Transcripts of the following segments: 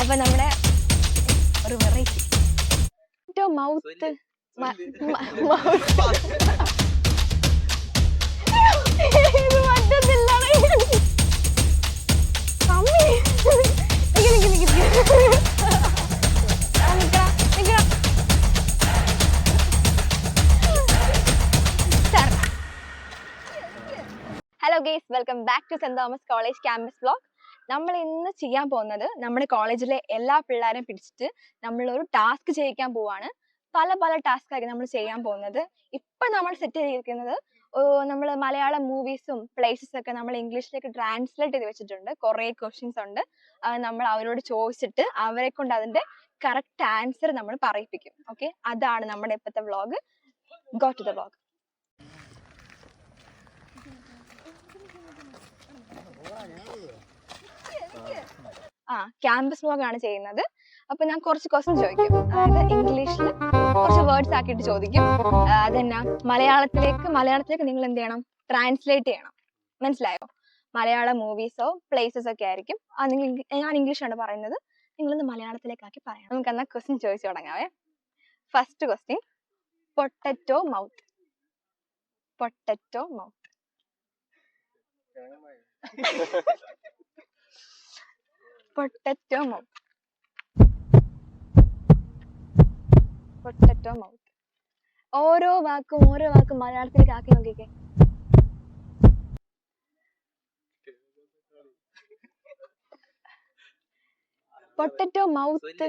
അപ്പൊ നമ്മുടെ ഒരു variety mouth hello guys, welcome back to Saint Thomas College campus vlog. നമ്മൾ ഇന്ന് ചെയ്യാൻ പോകുന്നത് നമ്മുടെ കോളേജിലെ എല്ലാ പിള്ളേരെയും പിടിച്ചിട്ട് നമ്മളൊരു ടാസ്ക് ചെയ്യിക്കാൻ പോവാണ്. പല പല ടാസ്ക് ആയിരിക്കും നമ്മൾ ചെയ്യാൻ പോകുന്നത്. ഇപ്പൊ നമ്മൾ സെറ്റ് ചെയ്തിരിക്കുന്നത് നമ്മൾ മലയാളം മൂവീസും പ്ലേസസും ഒക്കെ നമ്മൾ ഇംഗ്ലീഷിലേക്ക് ട്രാൻസ്ലേറ്റ് ചെയ്ത് വെച്ചിട്ടുണ്ട്. കുറേ ക്വസ്റ്റ്യൻസ് ഉണ്ട്. നമ്മൾ അവരോട് ചോദിച്ചിട്ട് അവരെ കൊണ്ട് അതിന്റെ കറക്റ്റ് ആൻസർ നമ്മൾ പറയിപ്പിക്കും. ഓക്കെ, അതാണ് നമ്മുടെ ഇപ്പോഴത്തെ vlog. Go to the vlog. Campus vlog ആണ് ചെയ്യുന്നത്. അപ്പൊ ഞാൻ കുറച്ച് ക്വസ്റ്റ്യൻ ചോദിക്കും. അതായത് ഇംഗ്ലീഷിൽ കുറച്ച് വേർഡ്സ് ആക്കിയിട്ട് ചോദിക്കും. അതെന്നാ മലയാളത്തിലേക്ക് നിങ്ങൾ എന്ത് ചെയ്യണം? ട്രാൻസ്ലേറ്റ് ചെയ്യണം. മനസ്സിലായോ? മലയാളം മൂവീസോ പ്ലേസസ് ഒക്കെ ആയിരിക്കും. ഞാൻ ഇംഗ്ലീഷാണ് പറയുന്നത്, നിങ്ങളൊന്ന് മലയാളത്തിലേക്കാക്കി പറയണം. നമുക്ക് എന്നാ ക്വസ്റ്റ്യൻ ചോദിച്ചു തുടങ്ങാവേ. First question, potato mouth. Potato mouth. Potato mouth. Potato mouth. ഓരോ വാക്കും മലയാളത്തിലേക്ക് ആക്കി നോക്കിക്കേ. Potato mouth.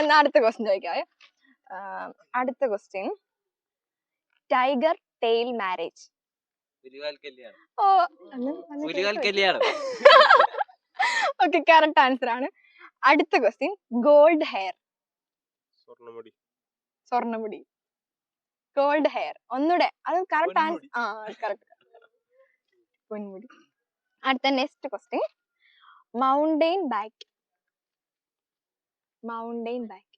എന്നാ അടുത്ത ക്വസ്റ്റ്യൻ ചോദിക്കാവേ. അടുത്ത question, tiger tail marriage. Okay, correct answer ആണ്. അടുത്ത ക്വസ്റ്റ്യൻ, ഗോൾഡ് ഹെയർ. സ്വർണ്ണമുടി. Gold hair. ഒന്നുകൂടെ, അത് കറക്റ്റ് ആൻസർ. കറക്റ്റ്. പൊന്മുടി. അടുത്ത next question, mountain bike. Mountain bike.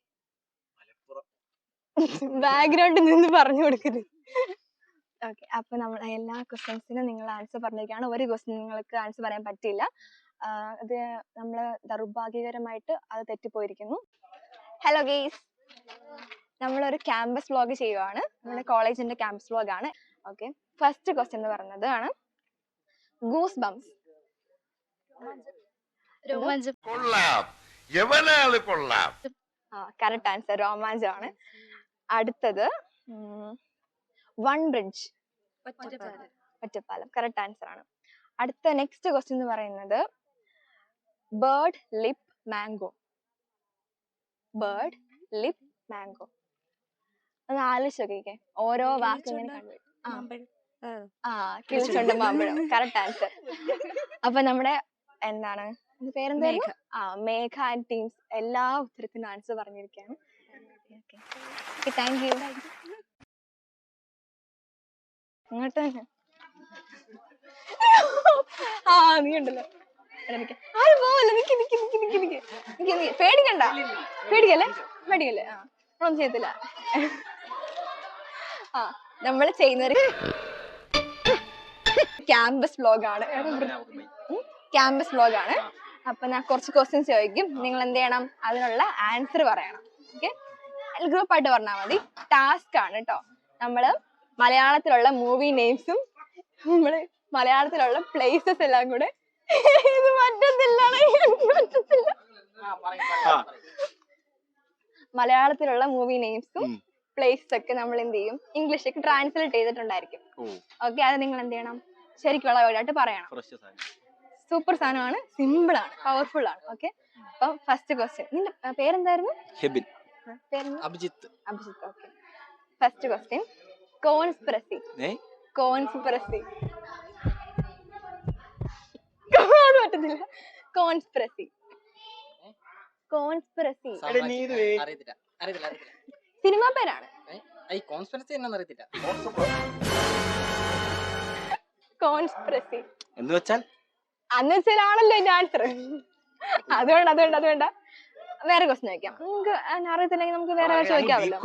ബാക്ക്ഗ്രൗണ്ടിൽ നിന്ന് പറഞ്ഞു കൊടുക്കരുത്. ഓക്കെ, അപ്പൊ നമ്മൾ എല്ലാ ക്വസ്റ്റ്യൻസിനും നിങ്ങൾ ആൻസർ പറഞ്ഞിരിക്കുകയാണ്. ഒരു ക്വസ്റ്റ്യൻ നിങ്ങൾക്ക് ആൻസർ പറയാൻ പറ്റില്ല. അത് നമ്മൾ ദൗർഭാഗ്യകരമായിട്ട് അത് തെറ്റിപ്പോയിരിക്കുന്നു. ഹലോ ഗെയ്സ്, നമ്മളൊരു ക്യാമ്പസ് വ്ലോഗ് ചെയ്യുവാണ്. നമ്മുടെ കോളേജിന്റെ ക്യാമ്പസ് വ്ലോഗ് ആണ്. ഓക്കെ, ഫസ്റ്റ് ക്വസ്റ്റ്യൻ എന്ന് പറയുന്നത് ആണ് ഗൂസ് ബംസ്. കറക്റ്റ് ആൻസർ, രോമാഞ്ചമാണ്. അടുത്തത് one bridge. Ottapalam. Correct answer ആണ്. അടുത്ത നെക്സ്റ്റ് ക്വസ്റ്റ്യൻ എന്ന് പറയുന്നത് bird lip mango. Bird lip mango. ഒന്ന് ആലോചിച്ച് നോക്കിക്കേ. ഓരോ വാക്ക് ഇങ്ങനെ കണ്ടു. കിളിച്ചുണ്ട മാമ്പഴം. Correct answer. അപ്പൊ നമ്മുടെ എന്താണ് പേരെന്തായിരുന്നു? മേഘ ആൻഡ് ടീംസ് എല്ലാ ഉത്തരത്തിനും ആൻസർ പറഞ്ഞിരിക്കുകയാണ്. Thank you. അങ്ങോട്ട് തന്നെ. നീ ഉണ്ടല്ലോ. ആരും പോവല്ല. പേടിക്കണ്ട. പേടിക്കല്ലേ. ഒന്നും ചെയ്യത്തില്ല. നമ്മൾ ചെയ്യുന്നൊരു ക്യാമ്പസ് വ്ലോഗാണ്. ക്യാമ്പസ് വ്ലോഗാണ്. അപ്പൊ ഞാൻ കുറച്ച് ക്വസ്റ്റ്യൻസ് ചോദിക്കും. നിങ്ങൾ എന്ത് ചെയ്യണം? അതിനുള്ള ആൻസർ പറയണം. ഓക്കെ, ഗ്രൂപ്പായിട്ട് പറഞ്ഞാൽ മതി. ടാസ്ക് ആണ് കേട്ടോ. നമ്മള് മലയാളത്തിലുള്ള മൂവി നെയിംസും നമ്മള് മലയാളത്തിലുള്ള പ്ലേസസ് എല്ലാം കൂടെ ഇത് പറ്റത്തില്ല. മലയാളത്തിലുള്ള മൂവി നെയിംസും പ്ലേസസ് ഒക്കെ നമ്മൾ എന്ത് ചെയ്യും? ഇംഗ്ലീഷിലേക്ക് ട്രാൻസ്ലേറ്റ് ചെയ്തിട്ടുണ്ടായിരിക്കും. ഓക്കെ, അത് നിങ്ങൾ എന്ത് ചെയ്യണം? ശരിക്കുള്ള വേർഡായിട്ട് പറയണം. സൂപ്പർ സാധനമാണ്, സിമ്പിൾ ആണ്, പവർഫുൾ ആണ്. ഓക്കെ, അപ്പൊ ഫസ്റ്റ് ക്വസ്റ്റ്യൻ. നിന്റെ പേരെന്തായിരുന്നു? Abhijith. Okay, first question, conspiracy. Conspiracy. പറ്റത്തില്ല. കോൺസ്പിറസി. കോൺസ്പിറസി സിനിമ പേരാണ്. കോൺസ്പിറസി എന്ന് വെച്ചാലാണല്ലോ എന്റെ ആൻസർ. അതുകൊണ്ട് വേറെ ക്വസ്റ്റ്യൻ ചോദിക്കാം. നമുക്ക് അറിയത്തില്ലെങ്കിൽ നമുക്ക് വേറെ ചോദിക്കാമല്ലോ.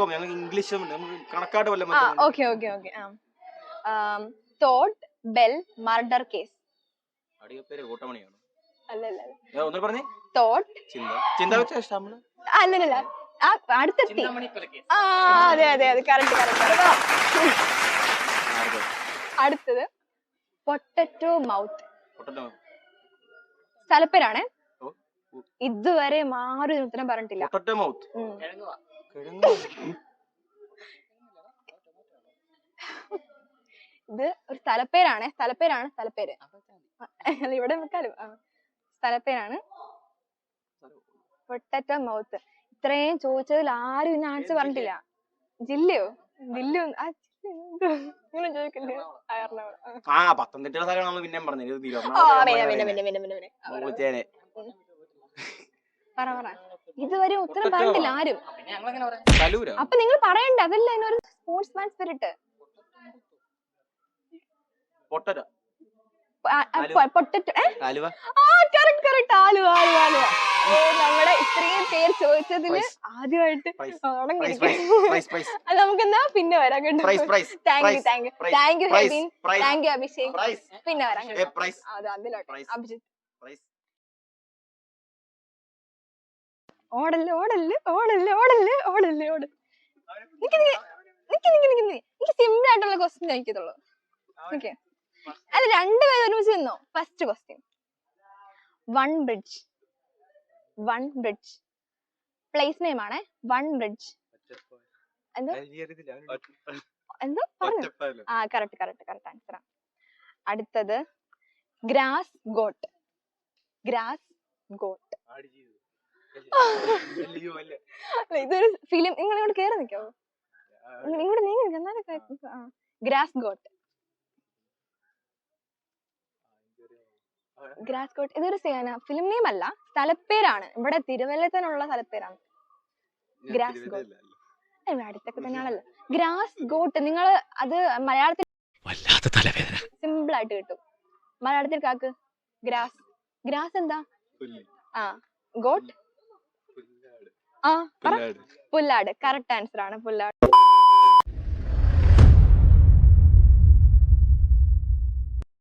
Okay. Thought bell murder case. അല്ലല്ല ഒന്നും പറഞ്ഞേ. തോട്ട് ചിന്ത വെച്ച അല്ലല്ല അടുത്തെത്തി. ആ അതെ അതെ അതെ കറക്റ്റ്. അടുത്തത് പൊട്ടറ്റോ മൗത്ത്. സ്ഥലപ്പേരാണ്. ഇതുവരെ മാറി ഉത്തരം പറഞ്ഞിട്ടില്ല. ഇത് ഒരു സ്ഥലപ്പേരാണ്. ഇവിടെ വെക്കാലോ. സ്ഥലപ്പേരാണ് പൊട്ടറ്റോ മൗത്ത്. ഇത്രയും ചോദിച്ചതിൽ ആരും ഇന്ന് ആൻസർ പറഞ്ഞിട്ടില്ല. ജില്ലയോ? ജില്ലയോ? ഇങ്ങനെ ചോദിക്കണ്ടേ? പറ. ഇതുവരെ ഉത്തരം പറഞ്ഞിട്ടില്ല ആരും. അപ്പൊ നിങ്ങൾ പറയണ്ടേ? അതല്ല ഇതിനൊരു sportsman spirit. Potato. Correct. Aluva. നമ്മുടെ ഇത്രയും പേര് ചോദിച്ചതില് ആദ്യമായിട്ട് അത് നമുക്കെന്നാ പിന്നെ വരാം കേട്ടോ. Thank you Hebin, thank you Abhishek. പിന്നെ വരാം കേട്ടോ. അതിലോട്ടെ അഭിജിത്ത്. ഓടല്ലേ. എനിക്ക് സിമ്പിൾ ആയിട്ടുള്ള ക്വസ്റ്റ്യൻ ചോദിക്കത്തുള്ളൂ. ഓക്കെ, അല്ല രണ്ടുപേരും ഒരുമിച്ച് നിന്നോ. First question, one bridge place name ആണ്. വൺ ബ്രിഡ്ജ് എന്തോ പറഞ്ഞു. Correct answer. അടുത്തത് ഗ്രാസ് ഗോട്ട്. ഇതൊരു ഫിലിം. നിങ്ങൾ ഇങ്ങോട്ട് കേറി നിൽക്കാവോ? ഇങ്ങോട്ട് നീങ്ങി നിൽക്കാം. Grass got. ഇതൊരു ഫിലിം നെയിം അല്ല, സ്ഥലപ്പേരാണ്. ഇവിടെ തിരുവല്ലത്തിനുള്ള സ്ഥലപ്പേരാണ് ഗ്രാസ് ഗോട്ട്. ഇവിടെ അടുത്തൊക്കെ തന്നെയാണല്ലോ ഗ്രാസ് ഗോട്ട്. നിങ്ങൾ അത് മലയാളത്തിൽ സിമ്പിൾ ആയിട്ട് കിട്ടും. മലയാളത്തിൽ കാക്ക് ഗ്രാസ് എന്താ? ഗോട്ട് പുല്ലാട്. കറക്റ്റ് ആൻസർ ആണ് പുല്ലാട്.